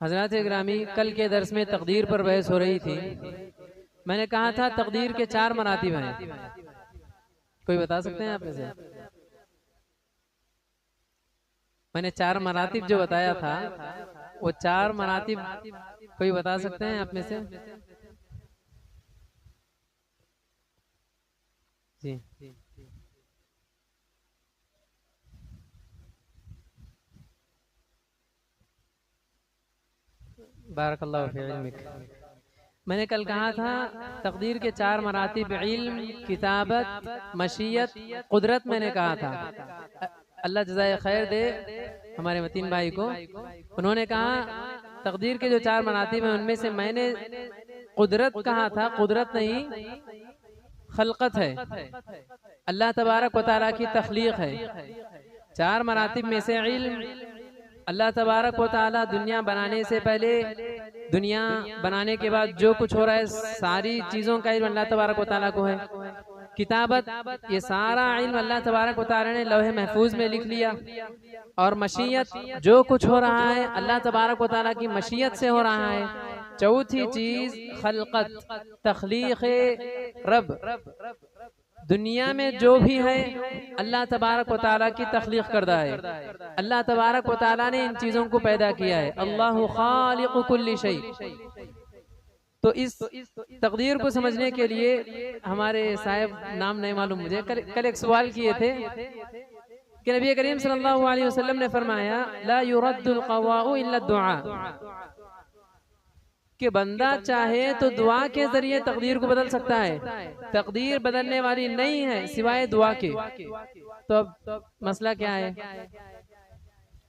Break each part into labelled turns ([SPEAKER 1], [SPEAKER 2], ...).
[SPEAKER 1] हज़रात ग्रामी, कल के दर्स में तकदीर पर बहस हो रही थी। मैंने कहा था तकदीर के 4 मरातिब हैं। कोई बता सकते हैं आप में से? मैंने 4 मरातिब जो बताया था, वो 4 मरातिब कोई बता सकते हैं आप में से? जी, बारकल्लाहु फी इल्मिक। मैंने कल कहा था तकदीर के 4 मरातिब इल्म, किताबत, मशीयत, कुदरत। मैंने कहा था, अल्लाह जज़ाए खैर दे हमारे मतीन भाई को। उन्होंने कहा तकदीर के जो 4 मरातिब हैं उनमें से मैंने कुदरत कहा था। कुदरत नहीं, खलकत है, अल्लाह तबारक व तआला की तख्लीक है। 4 मरातिब में से इल्म, अल्लाह तबारक व तआला दुनिया बनाने से पहले, दुनिया बनाने के बाद जो कुछ हो रहा है, सारी चीज़ों का इल्म अल्लाह तबारक व तआला को है। किताबत, ये सारा इल्म अल्लाह तबारक व तआला ने लौहे महफूज में लिख लिया। और मशीयत, जो कुछ हो रहा है अल्लाह तबारक व तआला की मशीयत से हो रहा है। चौथी चीज़ खलकत, तख्लीक़ रब, दुनिया में जो भी है अल्लाह तबारक व तआला की तख्लीक़ करदा है। अल्लाह तबारक व तआला ने इन चीज़ों को पैदा किया है। अल्लाहु खालिक़ु कुल्ली शै। तो इस तकदीर को समझने के लिए हमारे साहब, नाम नहीं मालूम मुझे, कल एक सवाल किए थे कि नबी करीम सल्लल्लाहु अलैहि वसल्लम ने फरमाया ला युरद्दुल क़वाउ इल्ला दुआ, कि बंदा चाहे तो दुआ के जरिए तकदीर को बदल सकता है। तकदीर बदलने वाली नहीं है सिवाय दुआ के। तो अब मसला क्या है?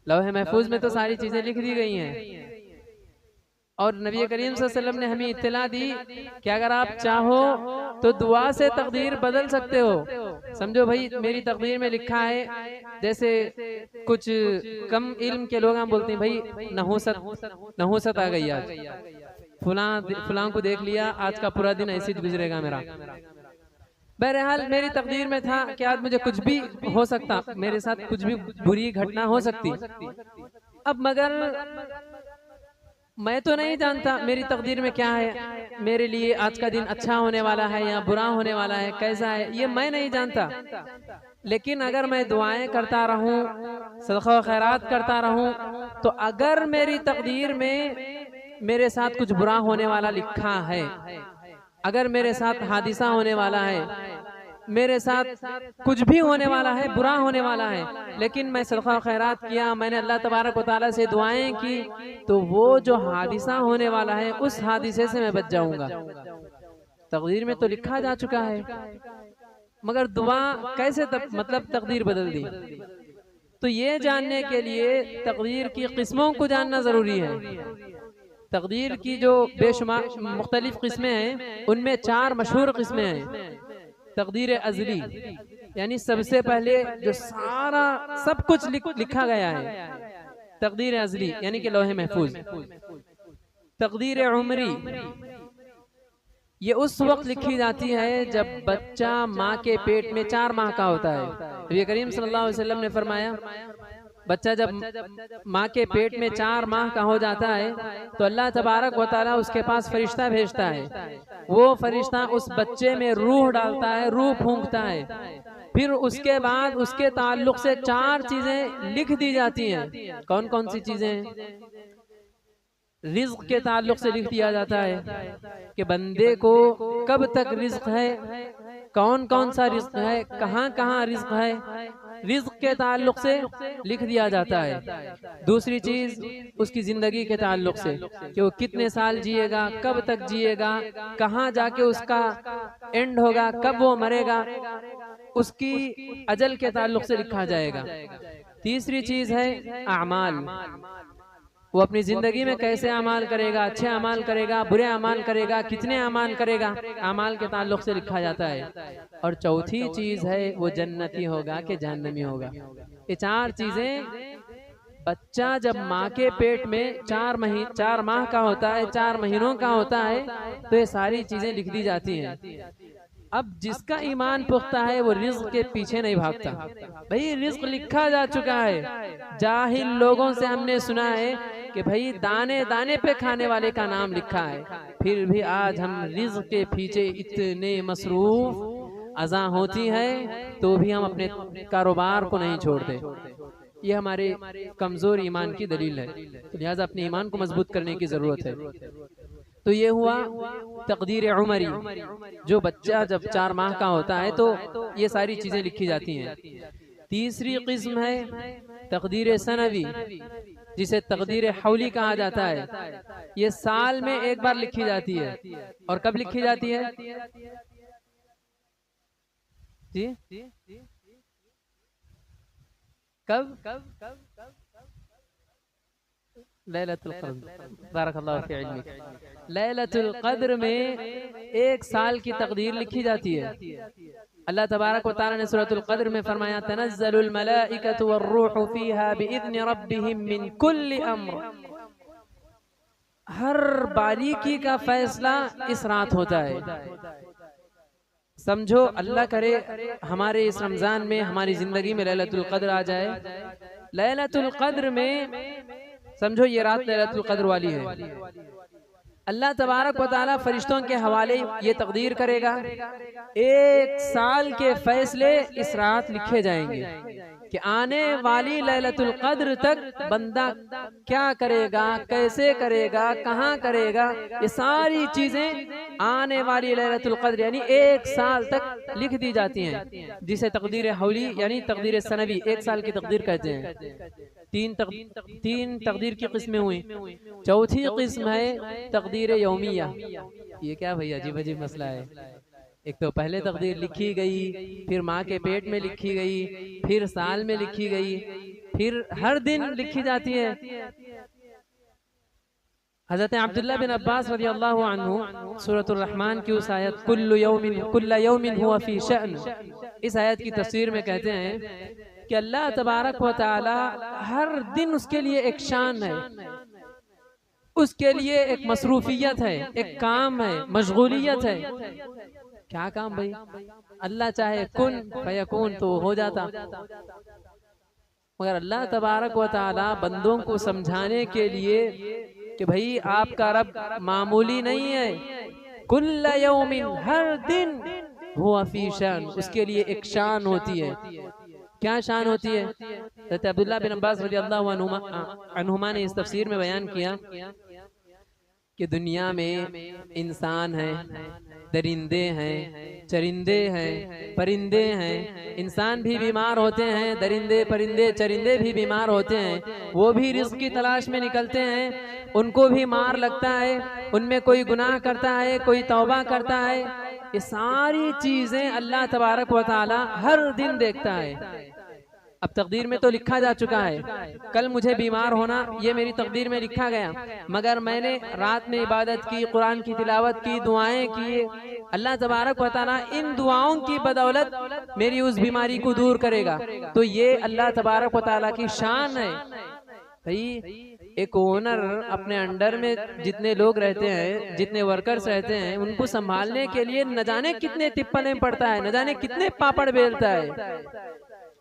[SPEAKER 1] लौहे महफूज में तो सारी चीजें लिख दी गई हैं, और नबी करीम सल्लल्लाहु अलैहि वसल्लम ने हमें इत्तला दी कि अगर आप चाहो तो दुआ से तकदीर बदल सकते हो। समझो भाई, मेरी तकदीर में लिखा है, जैसे कुछ कम इल्म के लोग हम बोलते हैं भाई नहुसत आ गई, आज फलां को देख लिया, आज का पूरा दिन ऐसे गुजरेगा मेरा। बहरहाल मेरी तकदीर में था कि आज मुझे कुछ भी हो सकता, मेरे साथ कुछ भी बुरी घटना हो सकती। अब मगर मैं तो नहीं जानता मेरी तकदीर में क्या है, मेरे लिए आज का दिन अच्छा होने वाला है या बुरा होने वाला है, कैसा है, ये मैं नहीं जानता। लेकिन अगर मैं दुआएं करता रहूं, सदका खैरात करता रहूं, तो अगर मेरी तकदीर में मेरे साथ कुछ बुरा होने वाला लिखा है, अगर मेरे साथ हादिसा होने वाला है, मेरे साथ कुछ भी होने वाला है, बुरा होने वाला है, लेकिन मैं सदका खैरात किया, मैंने अल्लाह तबारक व तआला से दुआएं की, तो वो जो हादिसा होने वाला है उस हादिसे से मैं बच जाऊंगा। तकदीर में तो लिखा जा चुका है, मगर दुआ कैसे मतलब तकदीर बदल दी। तो ये जानने के लिए तकदीर की किस्मों को जानना जरूरी है। तकदीर की जो बेशुमार मुख्तलिफ किस्में हैं, उनमें 4 मशहूर किस्में हैं। तकदीर अज़ली, यानी सबसे पहले जो सारा सब कुछ लिखा गया है, तकदीर अज़ली यानी कि लौहे महफूज। तकदीर उमरी, ये उस वक्त लिखी जाती है जब बच्चा माँ के पेट में 4 माह का होता है। नबी करीम सल्लल्लाहु अलैहि वसल्लम ने फरमाया, बच्चा जब माँ के पेट में 4 माह का हो जाता है तो अल्लाह तबारक व तआला उसके पास फरिश्ता भेजता है। वो फरिश्ता उस बच्चे में रूह डालता है, रूह फूंकता है। फिर उसके बाद उसके ताल्लुक से 4 चीजें लिख दी जाती हैं। कौन कौन सी चीजें? रिज्क के ताल्लुक से लिख दिया जाता है कि बंदे को कब तक रिज्क है, कौन कौन सा रिज्क है, कहाँ कहाँ रिज्क है, रिज्क के ताल्लुक से लिख दिया जाता है। दूसरी चीज उसकी जिंदगी के ताल्लुक से कि वो कितने साल जिएगा, कब तक जिएगा, कहाँ जाके उसका एंड होगा, कब वो मरेगा, उसकी अजल के ताल्लुक से लिखा जाएगा। तीसरी चीज है आमाल, वो अपनी जिंदगी में कैसे अमाल करेगा, अच्छे अमाल करेगा, बुरे अमाल करेगा, कितने अमाल करेगा, अमाल के ताल्लुक से लिखा जाता है। और चौथी चीज है वो जन्नती होगा कि जहन्नमी होगा। ये चार चीजें बच्चा जब माँ के पेट में 4 माह का होता है, 4 महीनों का होता है, तो ये सारी चीजें लिख दी जाती हैं। अब जिसका ईमान पुख्ता है वो रिज्क के पीछे नहीं भागता। भाई रिज्क लिखा जा चुका है। जाहिल लोगों से हमने सुना है कि भाई दाने दाने पे खाने वाले का नाम लिखा है, फिर भी आज हम रिज्क के पीछे इतने मसरूफ अज़ा होती है तो भी हम अपने कारोबार को नहीं छोड़ते। ये हमारे कमजोर ईमान की दलील है। तो लिहाजा अपने ईमान को मजबूत करने की जरूरत है। तो ये हुआ तकदीर उमरी, जो बच्चा जब 4 माह का होता है तो ये सारी चीजें लिखी जाती हैं। तीसरी किस्म है तकदीर सनवी, जिसे तकदीर हौली कहा जाता है। ये साल में एक बार लिखी जाती है। और कब लिखी जाती है जी? कब? लैलतुल क़द्र, बारकल्लाहु फी इल्मिक। लैलतुल क़द्र में 1 साल की तकदीर लिखी जाती है। अल्लाह तबारक व तआला ने सूरतुल क़द्र में फरमाया तनज़्ज़लुल मलाइकतु वर्रूहु फीहा बिइज़्नि रब्बिहिम मिन कुल्लि अम्र। हर बारीकी का फैसला इस रात होता है। समझो अल्लाह करे हमारे इस रमजान में हमारी जिंदगी में लैलतुल क़द्र आ जाए। लैलतुल क़द्र में समझो ये रात लैलतुल क़द्र वाली है। अल्लाह तबारक व तआला फरिश्तों के हवाले ये तकदीर करेगा, 1 साल के फैसले इस रात लिखे जाएंगे कि आने वाली लैलतुल क़द्र तक बंदा क्या करेगा, कैसे करेगा, कहाँ करेगा, ये सारी चीजें आने वाली लैलतुल क़द्र यानी 1 साल तक लिख दी जाती हैं, जिसे तकदीर हौली यानी तकदीर सनवी 1 साल की तकदीर कहते हैं। 3 तकदीर की किस्में हुई। चौथी किस्म है तकदीर यौमिया। ये क्या भैया अजीब अजीब मसला है। एक तो पहले तकदीर लिखी गई, फिर माँ के पेट में लिखी गई, फिर साल में लिखी गई, फिर हर दिन लिखी जाती है। हज़रत अब्दुल्लाह बिन अब्बास रज़ियल्लाहु अन्हु सूरतुर रहमान की उस आयत कुल्लु यौमिन हुवा फी शअन, इस आयत की तफसीर में कहते हैं कि अल्लाह तबारक व तआला हर दिन उसके लिए एक शान है, उसके लिए एक मसरूफियत है, एक काम है, मशगूलियत है। क्या काम भाई? अल्लाह चाहे कुन फयकून तो हो जाता, मगर अल्लाह तबारक व तआला बंदों को समझाने के लिए कि भाई आपका रब मामूली नहीं है। कुल्ल यौमिन, हर दिन, हुवा फी शान, उसके लिए एक शान होती है। क्या शान होती है? हज़रत अब्दुल्लाह बिन अब्बास रज़ियल्लाहु अन्हुमा ने इस तफसीर में बयान किया कि दुनिया में इंसान है, दरिंदे हैं, चरिंदे हैं, परिंदे हैं। इंसान भी बीमार होते हैं, दरिंदे परिंदे चरिंदे भी बीमार होते हैं। वो भी रिज़्क़ की तलाश में निकलते हैं, उनको भी मार लगता है, उनमें कोई गुनाह करता है, कोई तौबा करता है। ये सारी चीजें अल्लाह तबारक व तआला हर दिन देखता है। अब तकदीर में तो लिखा जा चुका है, कल मुझे बीमार होना ये मेरी तकदीर में लिखा गया, मगर मैंने रात में इबादत की, कुरान की तिलावत की, दुआएं की, अल्लाह तबारक व तआला इन दुआओं की बदौलत मेरी उस बीमारी को दूर करेगा। तो ये अल्लाह तबारक व तआला की शान है। भाई एक ओनर अपने अंडर में जितने लोग रहते हैं, जितने वर्कर्स रहते हैं, उनको संभालने के लिए न जाने कितने टिप्पलें पड़ता है, न जाने कितने पापड़ बेलता है।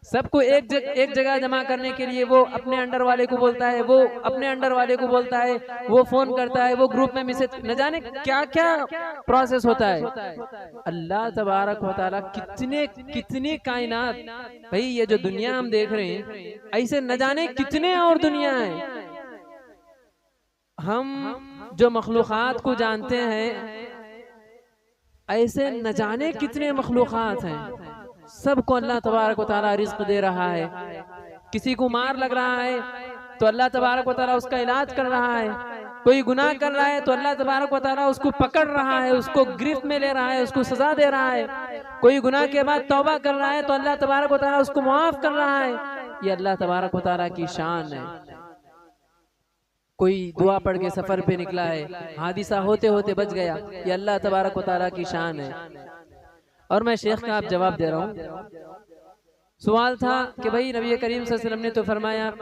[SPEAKER 1] सबको एक जगह जमा करने के लिए वो अपने अंडर वाले को बोलता है, वो अपने अंडर वाले को बोलता है, वो फोन करता है, वो ग्रुप में मैसेज, न जाने क्या क्या प्रोसेस होता है। अल्लाह तबारक व तआला कितने कायनात, भाई ये जो दुनिया हम देख रहे हैं, ऐसे न जाने कितने और दुनिया है। हम जो मखलूक़ात को जानते हैं, ऐसे न जाने कितने मखलूक़ात हैं। सबको अल्लाह तबारक व तआला रिज़्क़ दे रहा है। किसी को मार लग रहा है तो अल्लाह तबारक व तआला उसका इलाज कर रहा है। कोई गुनाह कर रहा है तो अल्लाह तबारक व तआला उसको पकड़ रहा है, उसको गिरफ्त में ले रहा है, उसको सजा दे रहा है। कोई गुनाह के बाद तौबा कर रहा है तो अल्लाह तबारक व तआला उसको मुआफ़ कर रहा है। ये अल्लाह तबारक व तआला की शान है। कोई दुआ पढ़ के सफर पे निकला है, हादिसा होते होते बच गया, ये अल्लाह तबारक व तआला की शान है। और मैं शेख का आप जवाब दे रहा हूँ। सवाल था कि भाई नबी करीम सल्लल्लाहु अलैहि वसल्लम ने तो फरमाया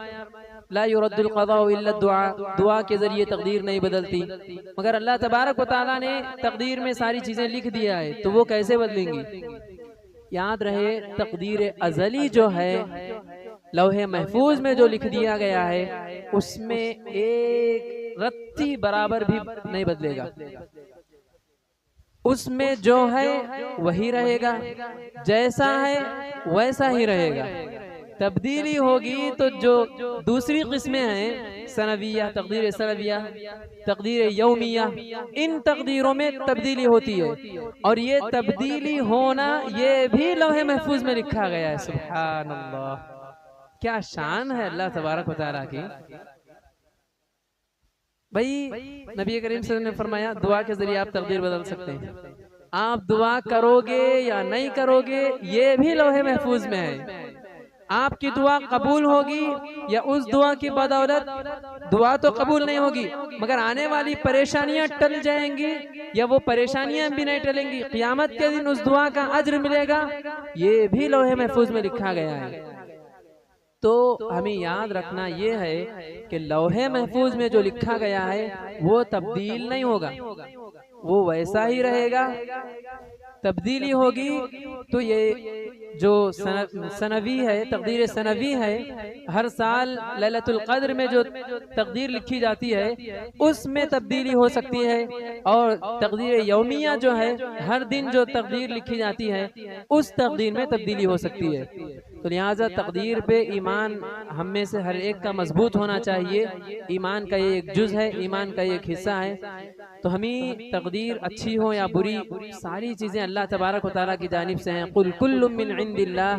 [SPEAKER 1] ला युरद्दुल क़ज़ाउ इल्ला दुआ, दुआ के जरिए तकदीर नहीं बदलती। मगर अल्लाह तबारक व तआला ने तकदीर में सारी चीजें लिख दिया है, तो वो कैसे बदलेंगी? याद रहे तकदीर अज़ली जो है, लौहे महफूज में जो लिख दिया गया है, उसमें एक रत्ती बराबर भी नहीं बदलेगा। उसमें जो है वही रहेगा, जैसा है वैसा ही रहेगा। तब्दीली होगी तो जो दूसरी किस्में हैं, सनविया, तकदीर सनविया, तकदीर यौमिया, इन तकदीरों में तब्दीली होती है। और ये तब्दीली होना ये भी लौहे महफूज में लिखा गया है। सुभान अल्लाह, क्या शान है अल्लाह तबारक व तआला की। भाई नबी करीम सल्लल्लाहु अलैहि वसल्लम ने फरमाया दुआ के जरिए आप तकदीर बदल सकते हैं। आप दुआ करोगे या नहीं करोगे ये भी लौहे महफूज में है। आपकी दुआ कबूल होगी या उस दुआ की बदौलत दुआ तो कबूल नहीं होगी, मगर आने वाली परेशानियां टल जाएंगी या वो परेशानियां भी नहीं टलेंगी। क़यामत के दिन उस दुआ का अज्र मिलेगा, ये भी लौहे महफूज में लिखा गया है। तो हमें याद रखना ये है कि लौहे महफूज में जो लिखा गया है वो तब्दील नहीं होगा, वो वैसा ही रहेगा। तब्दीली होगी तो ये जो सनवी है, तकदीर सनवी है, हर साल लैलतुल क़द्र में जो तकदीर लिखी जाती है उसमें तब्दीली हो सकती है। और तकदीर यौमिया जो है, हर दिन जो तकदीर लिखी जाती है उस तकदीर में तब्दीली हो सकती है। तो लिहाजा तकदीर पे ईमान हम में से हर एक का मजबूत होना चाहिए। ईमान का ये एक जुज़ है, ईमान का ये एक हिस्सा है। तो हमें तकदीर अच्छी हो या बुरी, सारी चीज़ें अल्लाह तबारक व तआला की जानिब से हैं। कुल कुल्लुम मिन इंदिल्लाह,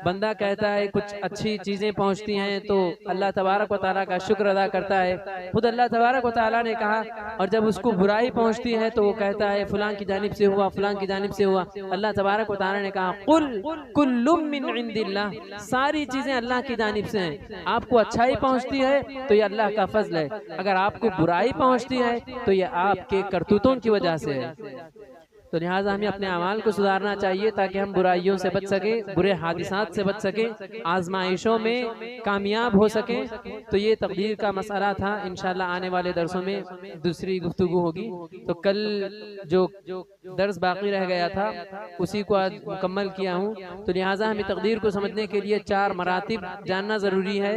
[SPEAKER 1] बंदा कहता है कुछ अच्छी चीज़ें पहुँचती हैं तो अल्लाह तबारक व तआला का शुक्र अदा करता है। खुद अल्लाह तबारक व तआला ने कहा, और जब उसको बुराई पहुँचती है तो वो कहता है फलां की जानिब से हुआ, फलां की जानिब से हुआ। अल्लाह तबारक व तआला ने कहा कुल कुल्लुम मिन इंदिल्लाह, सारी चीजें अल्लाह की जानिब से हैं। आपको अच्छाई पहुंचती है तो ये अल्लाह का फजल है, अगर आपको बुराई पहुंचती है तो ये आपके करतूतों की वजह से है। तो लिहाजा हमें अपने अमाल को सुधारना चाहिए ताकि हम बुराइयों से बच सके, बुरे हादिसात से बच सके, आजमाइशों में कामयाब हो सके। तो ये तकदीर का मसला था। इंशाल्लाह आने वाले दरसों में दूसरी गुफ्तगू होगी। तो कल जो दर्स बाकी रह गया था उसी को आज मुकम्मल किया हूँ। तो लिहाजा हमें तकदीर को समझने के लिए 4 मरातिब जानना जरूरी है।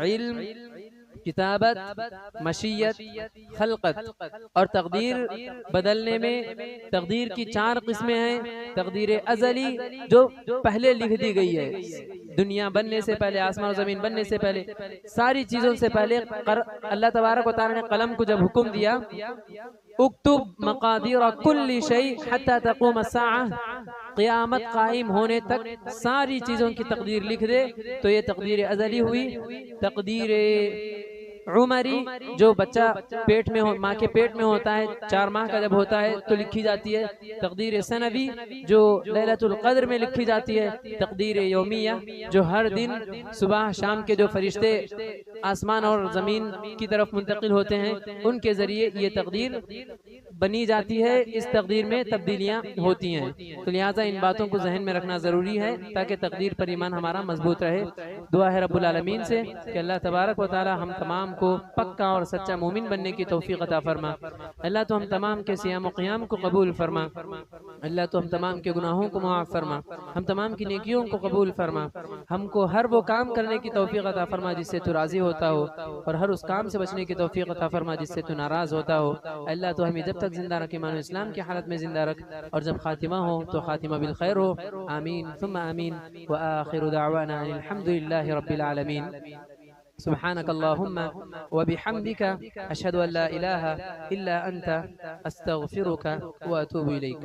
[SPEAKER 1] इल्म, किताबत, मशीयत, खल्कत। और तकदीर बदलने में तकदीर की 4 किस्में हैं। तकदीर अज़ली जो पहले लिख दी गई है, दुनिया बनने से पहले, आसमान और ज़मीन बनने से पहले, सारी चीज़ों से पहले अल्लाह तबारक व तआला ने कलम को जब हुक्म दिया उक्तुब मक़ादीर कुल्ली शै हत्ता तक़ूम अस्साअह, क़यामत कायम होने तक सारी चीज़ों की तकदीर लिख दे, तो ये तकदीर अज़ली हुई। तकदीर उमरी जो बच्चा पेट में हो, माँ के पेट में होता है, 4 माह का जब होता है तो लिखी जाती है। तकदीर सनवी जो लैलतुल क़द्र में लिखी जाती है। तकदीर यौमिया जो हर दिन सुबह शाम के जो फरिश्ते आसमान और ज़मीन की तरफ मुंतकिल होते हैं उनके ज़रिए ये तकदीर बनी जाती है। इस तकदीर में तब्दीलियाँ होती हैं। तो लिहाजा इन बातों को जहन में रखना ज़रूरी है ताकि तकदीर पर ईमान हमारा मजबूत रहे। दुआ है रब्बुल आलमीन से कि अल्लाह तबारक व तआला हम तमाम को पक्का और सच्चा मोमिन बनने की तौफीक अता फरमा। अल्लाह तो हम तमाम के सियाम व क़ियाम को कबूल फरमा। अल्लाह तो हम तमाम के गुनाहों को माफ़ फरमा, हम तमाम की नेकियों को कबूल फरमा। हमको हर वो काम करने की तौफीक अता फरमा जिससे तू राज़ी होता हो, और हर उस काम से बचने की तौफीक अता फरमा जिससे तू नाराज़ होता हो। अल्लाह तो हमें जब तक जिंदा रख, ईमान इस्लाम की हालत में जिंदा रख, और जब खातिमा हो तो खातिमा बिल खैर हो। आमीन सुम्मा आमीन। व आखिरु दावाना अनिल हम्दुलिल्लाहि रब्बिल आलमीन। सुब्हानकल्लाहुम्मा व बिहम्दिका अशहदु अल्ला इलाहा इल्ला अंता अस्तगफिरुका व अतूबु इलैक।